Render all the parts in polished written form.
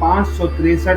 563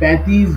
35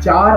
4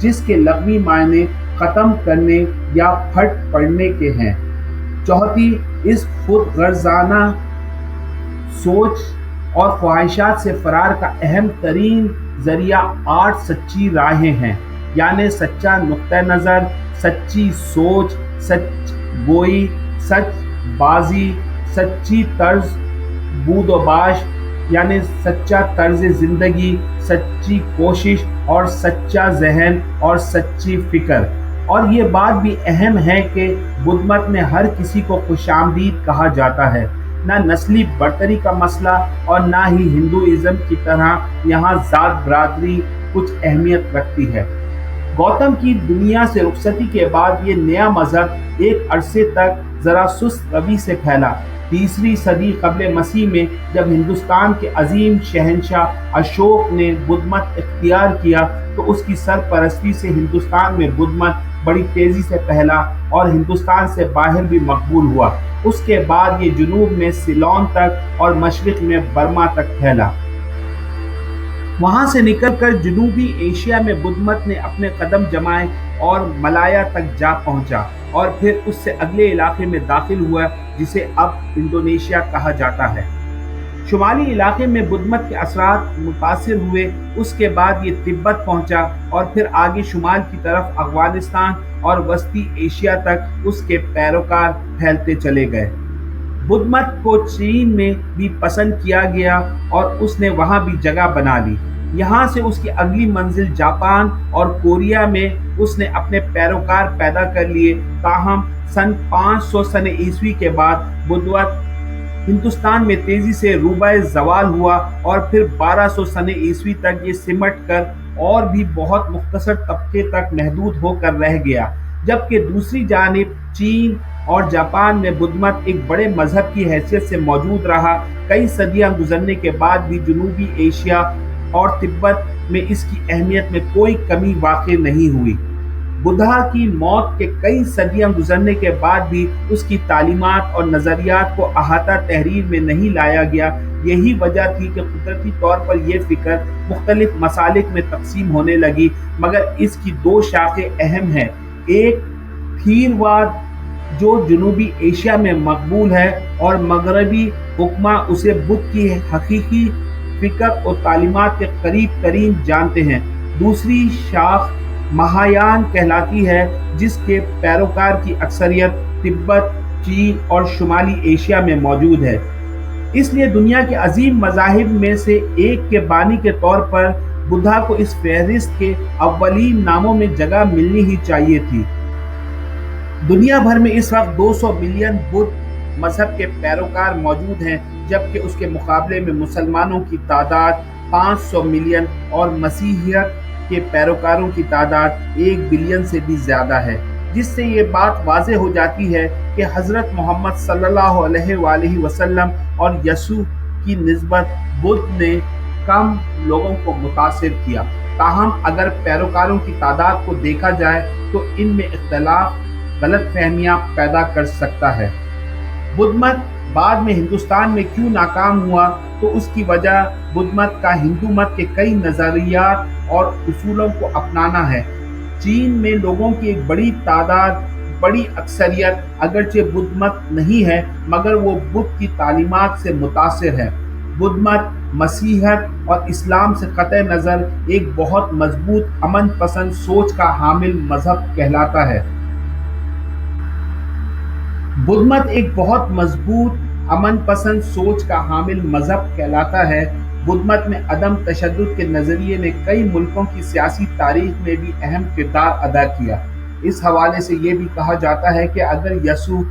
جس کے لغوی معنی ختم کرنے یا پھٹ پڑنے کے ہیں۔ چوتھی، اس خود غرضانہ سوچ اور خواہشات سے فرار کا اہم ترین ذریعہ 8 سچی راہیں ہیں، یعنی سچا نقطہ نظر، سچی سوچ، سچ گوئی، سچ بازی، سچی طرز بود و باش یعنی سچا طرز زندگی، سچی کوشش اور سچا ذہن اور سچی فکر۔ اور یہ بات بھی اہم ہے کہ بدھ مت میں ہر کسی کو خوش آمدید کہا جاتا ہے، نہ نسلی برتری کا مسئلہ اور نہ ہی ہندوازم کی طرح یہاں ذات برادری کچھ اہمیت رکھتی ہے۔ گوتم کی دنیا سے رخصتی کے بعد یہ نیا مذہب ایک عرصے تک ذرا سست روی سے پھیلا۔ تیسری صدی قبل مسیح میں جب ہندوستان کے عظیم شہنشاہ اشوک نے بدھ مت اختیار کیا تو اس کی سرپرستی سے ہندوستان میں بدھ مت بڑی تیزی سے پھیلا اور ہندوستان سے باہر بھی مقبول ہوا۔ اس کے بعد یہ جنوب میں سیلون تک اور مشرق میں برما تک پھیلا۔ وہاں سے نکل کر جنوبی ایشیا میں بدھ مت نے اپنے قدم جمائے اور ملایا تک جا پہنچا، اور پھر اس سے اگلے علاقے میں داخل ہوا جسے اب انڈونیشیا کہا جاتا ہے۔ شمالی علاقے میں بدھ مت کے اثرات متاثر ہوئے، اس کے بعد یہ تبت پہنچا اور پھر آگے شمال کی طرف افغانستان اور وسطی ایشیا تک اس کے پیروکار پھیلتے چلے گئے۔ بدھ مت کو چین میں بھی پسند کیا گیا اور اس نے وہاں بھی جگہ بنا لی۔ یہاں سے اس کی اگلی منزل جاپان اور کوریا میں اس نے اپنے پیروکار پیدا کر لیے۔ تاہم سن 500 سن عیسوی کے بعد بدھ مت ہندوستان میں تیزی سے روبہ زوال ہوا اور پھر 1200 سن عیسوی تک یہ سمٹ کر اور بھی بہت مختصر طبقے تک محدود ہو کر رہ گیا، جبکہ دوسری جانب چین اور جاپان میں بدھ مت ایک بڑے مذہب کی حیثیت سے موجود رہا۔ کئی صدیاں گزرنے کے بعد بھی جنوبی ایشیا اور تبت میں اس کی اہمیت میں کوئی کمی واقع نہیں ہوئی۔ بدھا کی موت کے کئی صدیاں گزرنے کے بعد بھی اس کی تعلیمات اور نظریات کو احاطہ تحریر میں نہیں لایا گیا۔ یہی وجہ تھی کہ قدرتی طور پر یہ فکر مختلف مسالک میں تقسیم ہونے لگی، مگر اس کی دو شاخیں اہم ہیں: ایک تھیرواد جو جنوبی ایشیا میں مقبول ہے اور مغربی حکماں اسے بدھ کی حقیقی فکر اور تعلیمات کے قریب ترین جانتے ہیں، دوسری شاخ مہایان کہلاتی ہے جس کے پیروکار کی اکثریت تبت، چین اور شمالی ایشیا میں موجود ہے۔ اس لیے دنیا کے عظیم مذاہب میں سے ایک کے بانی کے طور پر بدھا کو اس فہرست کے اولین ناموں میں جگہ ملنی ہی چاہیے تھی۔ دنیا بھر میں اس وقت 200 ملین بدھ مذہب کے پیروکار موجود ہیں، جبکہ اس کے مقابلے میں مسلمانوں کی تعداد 500 ملین اور مسیحیت کے پیروکاروں کی تعداد 1 بلین سے بھی زیادہ ہے، جس سے یہ بات واضح ہو جاتی ہے کہ حضرت محمد صلی اللہ علیہ وآلہ وسلم اور یسوع کی نسبت بدھ نے کم لوگوں کو متاثر کیا۔ تاہم اگر پیروکاروں کی تعداد کو دیکھا جائے تو ان میں اختلاف غلط فہمیاں پیدا کر سکتا ہے۔ بدھ مت بعد میں ہندوستان میں کیوں ناکام ہوا، تو اس کی وجہ بدھ مت کا ہندو مت کے کئی نظریات اور اصولوں کو اپنانا ہے۔ چین میں لوگوں کی ایک بڑی تعداد، بڑی اکثریت اگرچہ بدھ مت نہیں ہے، مگر وہ بدھ کی تعلیمات سے متاثر ہے۔ بدھ مت مسیحیت اور اسلام سے قطع نظر ایک بہت مضبوط امن پسند سوچ کا حامل مذہب کہلاتا ہے۔ بدھ مت ایک بہت مضبوط امن پسند سوچ کا حامل مذہب کہلاتا ہے۔ بدھ مت میں عدم تشدد کے نظریے نے کئی ملکوں کی سیاسی تاریخ میں بھی اہم کردار ادا کیا۔ اس حوالے سے یہ بھی کہا جاتا ہے کہ اگر یسوع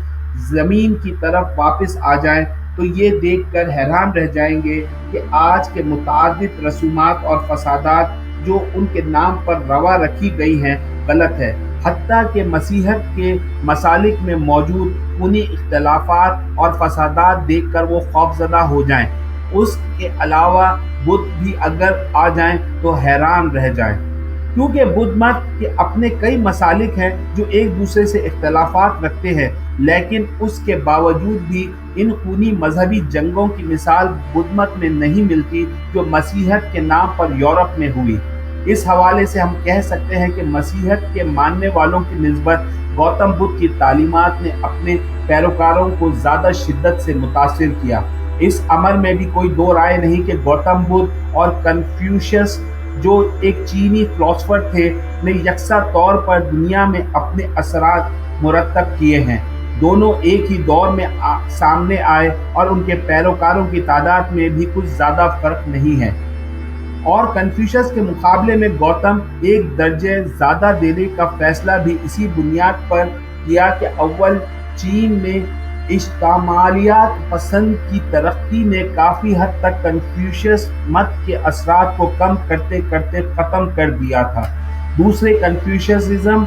زمین کی طرف واپس آ جائیں تو یہ دیکھ کر حیران رہ جائیں گے کہ آج کے متعدد رسومات اور فسادات جو ان کے نام پر روا رکھی گئی ہیں غلط ہے، حتیٰ کہ مسیحیت کے مسالک میں موجود خونی اختلافات اور فسادات دیکھ کر وہ خوفزدہ ہو جائیں۔ اس کے علاوہ بدھ بھی اگر آ جائیں تو حیران رہ جائیں، کیونکہ بدھ مت کے اپنے کئی مسالک ہیں جو ایک دوسرے سے اختلافات رکھتے ہیں، لیکن اس کے باوجود بھی ان خونی مذہبی جنگوں کی مثال بدھ مت میں نہیں ملتی جو مسیحیت کے نام پر یورپ میں ہوئی۔ اس حوالے سے ہم کہہ سکتے ہیں کہ مسیحیت کے ماننے والوں کی نسبت گوتم بدھ کی تعلیمات نے اپنے پیروکاروں کو زیادہ شدت سے متاثر کیا۔ اس امر میں بھی کوئی دو رائے نہیں کہ گوتم بدھ اور کنفیوشس جو ایک چینی فلاسفر تھے نے یکساں طور پر دنیا میں اپنے اثرات مرتب کیے ہیں۔ دونوں ایک ہی دور میں سامنے آئے اور ان کے پیروکاروں کی تعداد میں بھی کچھ زیادہ فرق نہیں ہے، اور کنفیوشس کے مقابلے میں گوتم ایک درجہ زیادہ دینے کا فیصلہ بھی اسی بنیاد پر کیا کہ اول چین میں اشتمالیات پسند کی ترقی نے کافی حد تک کنفیوشس مت کے اثرات کو کم کرتے کرتے ختم کر دیا تھا۔ دوسرے، کنفیوشسزم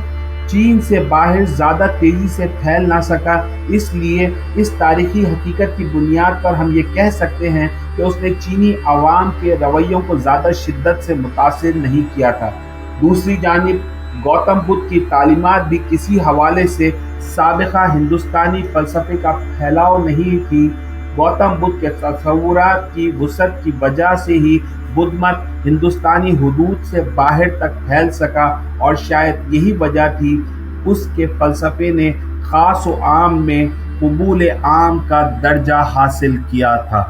چین سے باہر زیادہ تیزی سے پھیل نہ سکا، اس لیے اس تاریخی حقیقت کی بنیاد پر ہم یہ کہہ سکتے ہیں کہ اس نے چینی عوام کے رویوں کو زیادہ شدت سے متاثر نہیں کیا تھا۔ دوسری جانب گوتم بدھ کی تعلیمات بھی کسی حوالے سے سابقہ ہندوستانی فلسفے کا پھیلاؤ نہیں تھی۔ گوتم بدھ کے تصورات کی وسعت کی وجہ سے ہی بدھ مت ہندوستانی حدود سے باہر تک پھیل سکا، اور شاید یہی وجہ تھی اس کے فلسفے نے خاص و عام میں قبول عام کا درجہ حاصل کیا تھا۔